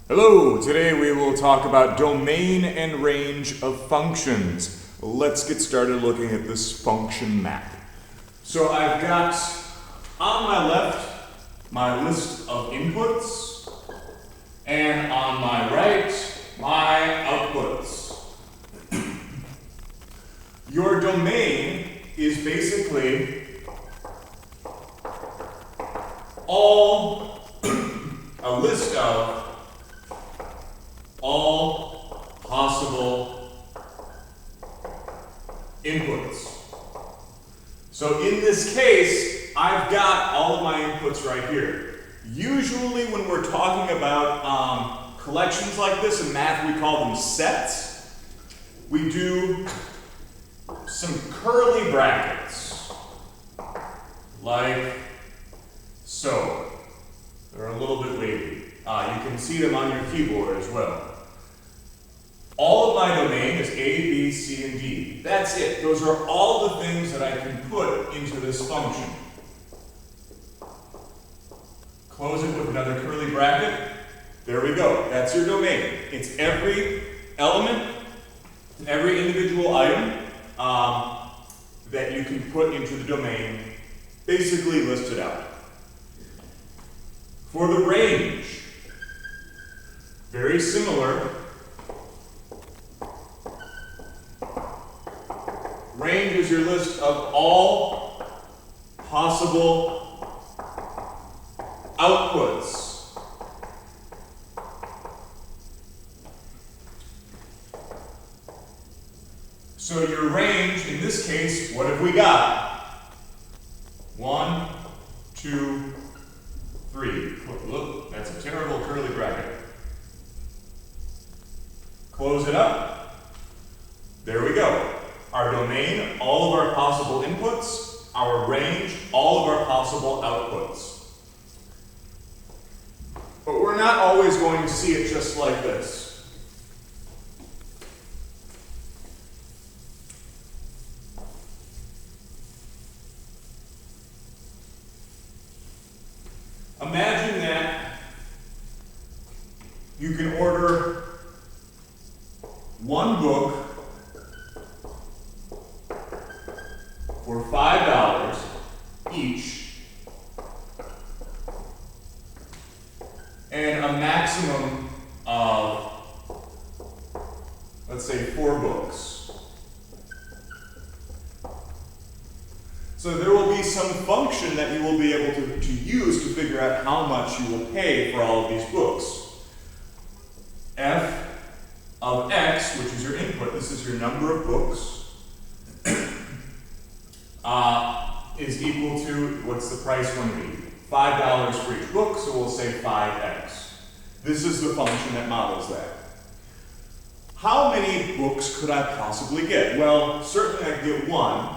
Hello, today we will talk about domain and range of functions. Let's get started looking at this function map. So I've got on my left my list of inputs, and on my right my outputs. Your domain is basically a list of all possible inputs. So in this case, I've got all of my inputs right here. Usually when we're talking about collections like this in math, we call them sets. We do some curly brackets, like so. They're a little bit wavy. You can see them on your keyboard as well. All of my domain is A, B, C, and D. That's it. Those are all the things that I can put into this function. Close it with another curly bracket. There we go. That's your domain. It's every element, every individual item that you can put into the domain, basically listed out. For the range, very similar. Range is your list of all possible outputs. So your range, in this case, what have we got? 1, 2, 3. Look, that's a terrible curly bracket. Close it up. There we go. Our domain, all of our possible inputs. Our range, all of our possible outputs. But we're not always going to see it just like this. Imagine that you can order one book for $5 each, and a maximum of, let's say, 4 books. So there will be some function that you will be able to use to figure out how much you will pay for all of these books. F of x, which is your input, this is your number of books, is equal to, what's the price going to be? $5 for each book, so we'll say 5x. This is the function that models that. How many books could I possibly get? Well, certainly I could get 1,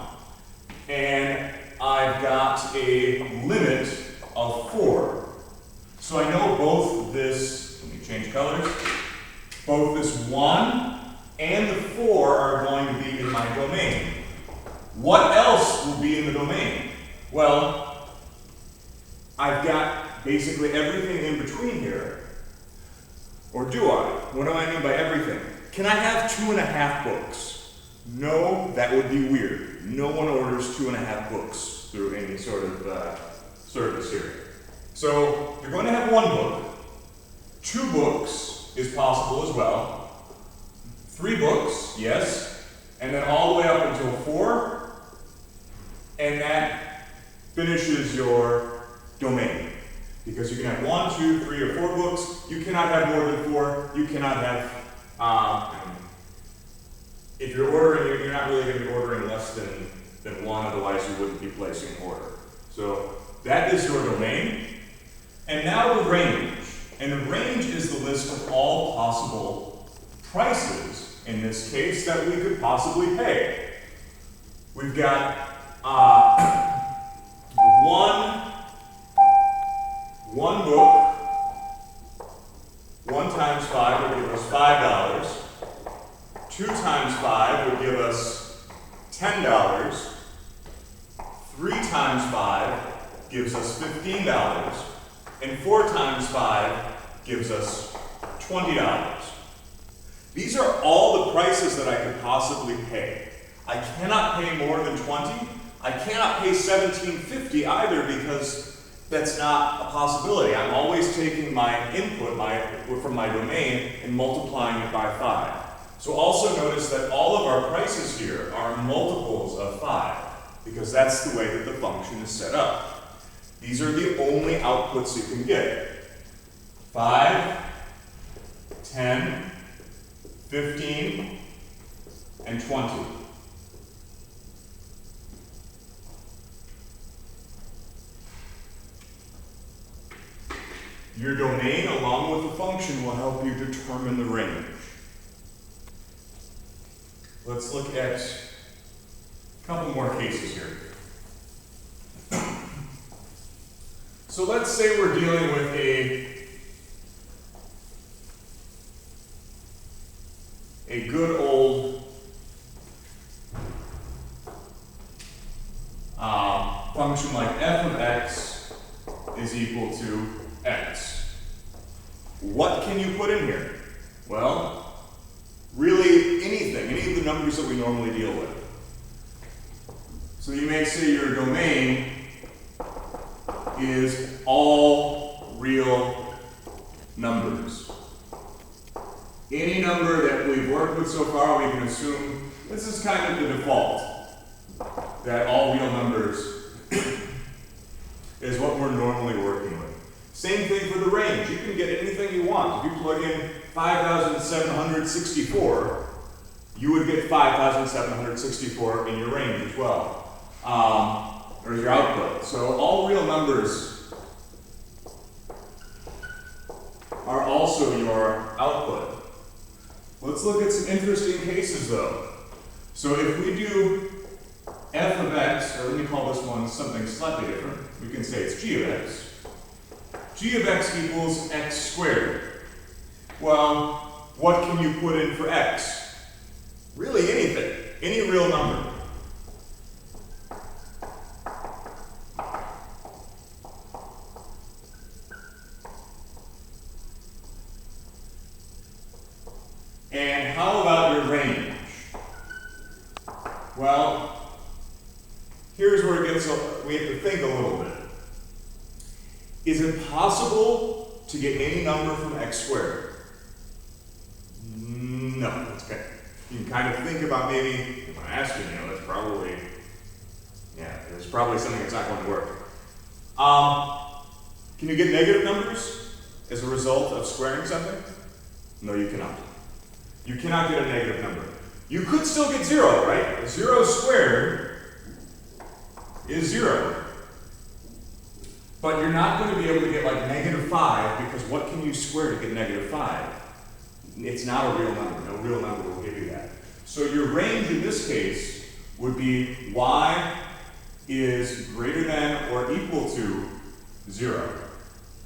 and I've got a limit of 4. So I know both this, let me change colors, both this 1 and the 4 are going to be in my domain. What else will be in the domain? Well, I've got basically everything in between here. Or do I? What do I mean by everything? Can I have 2.5 books? No, that would be weird. No one orders 2.5 books through any sort of service here. So you're going to have 1 book. 2 books is possible as well. 3 books, yes. And then all the way up until 4. And that finishes your domain. Because you can have 1, 2, 3, or 4 books. You cannot have more than 4. You cannot have, if you're ordering, you're not really going to be ordering less than 1, otherwise you wouldn't be placing an order. So that is your domain. And now the range. And the range is the list of all possible prices, in this case, that we could possibly pay. We've got one book, 1 times 5 would give us $5. 2 times 5 would give us $10. 3 times 5 gives us $15. And 4 times 5 gives us $20. These are all the prices that I could possibly pay. I cannot pay more than 20. I cannot pay $17.50 either because that's not a possibility. I'm always taking my input from my domain and multiplying it by 5. So also notice that all of our prices here are multiples of 5 because that's the way that the function is set up. These are the only outputs you can get. 5, 10, 15, and 20. Your domain, along with the function, will help you determine the range. Let's look at a couple more cases here. So let's say we're dealing with a good old function like f of x is equal to x. What can you put in here? Well, really anything, any of the numbers that we normally deal with. So you may say your domain is all real numbers. Any number that we've worked with so far, we can assume this is kind of the default, that all real numbers is what we're normally working with. Same thing for the range. You can get anything you want. If you plug in 5,764, you would get 5,764 in your range as well, or your output. So all real numbers are also your output. Let's look at some interesting cases though. So if we do f of x, or let me call this one something slightly different, we can say it's g of x. G of x equals x squared. Well, what can you put in for x? Really anything, any real number. And how about your range? Well, here's where it gets, we have to think a little bit. Is it possible to get any number from x squared? No, that's okay. You can kind of think about maybe, if I ask you, that's probably, there's probably something that's not going to work. Can you get negative numbers as a result of squaring something? No, you cannot. You cannot get a negative number. You could still get 0, right? 0 squared is 0. But you're not going to be able to get like -5 because what can you square to get -5? It's not a real number. No real number will give you that. So your range in this case would be y is greater than or equal to 0.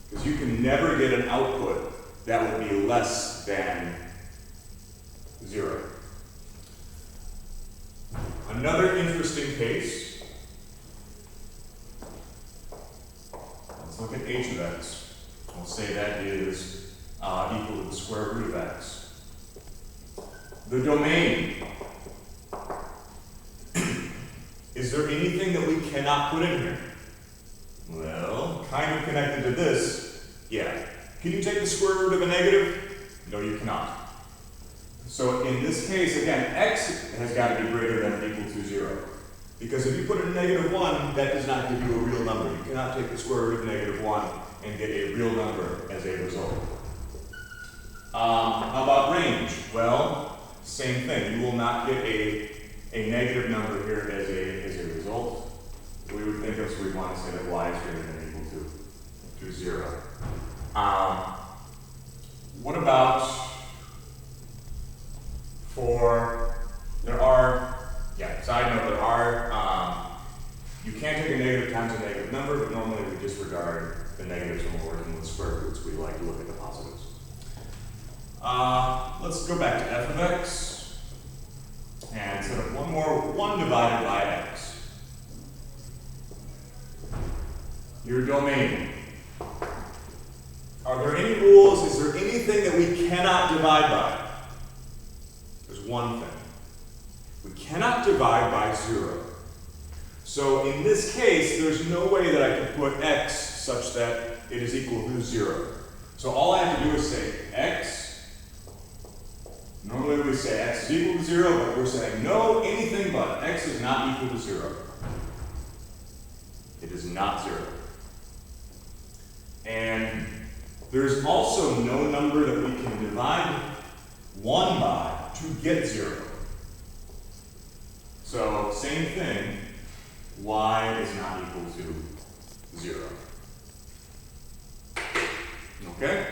Because you can never get an output that would be less than 0. Another interesting case. Let's look at h of x. We'll say that is equal to the square root of x. The domain. Is there anything that we cannot put in here? Well, kind of connected to this, yeah. Can you take the square root of a negative? No, you cannot. So in this case, again, x has got to be greater than or equal to 0. Because if you put in -1, that does not give you a real number. You cannot take the square root of -1 and get a real number as a result. How about range? Well, same thing. You will not get a negative number here as a result. We would think of, so we want to say that y is greater than or equal to 0. What about side note, you can't take a negative times a negative number, but normally we disregard the negatives when we're working with square roots. We like to look at the positives. Let's go back to f of x and set up one more, 1 divided by x. Your domain. Are there any rules? Is there anything that we cannot divide by? There's one thing. We cannot divide by 0. So in this case, there's no way that I can put x such that it is equal to 0. So all I have to do is say x. Normally we say x is equal to 0, but we're saying no, anything but. X is not equal to 0. It is not 0. And there's also no number that we can divide 1 by to get 0. So same thing, y is not equal to 0. Okay?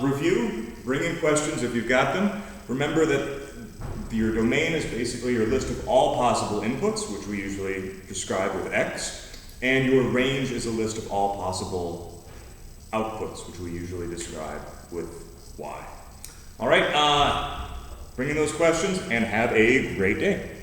Review, bring in questions if you've got them. Remember that your domain is basically your list of all possible inputs, which we usually describe with x, and your range is a list of all possible outputs, which we usually describe with y. All right, bring in those questions and have a great day.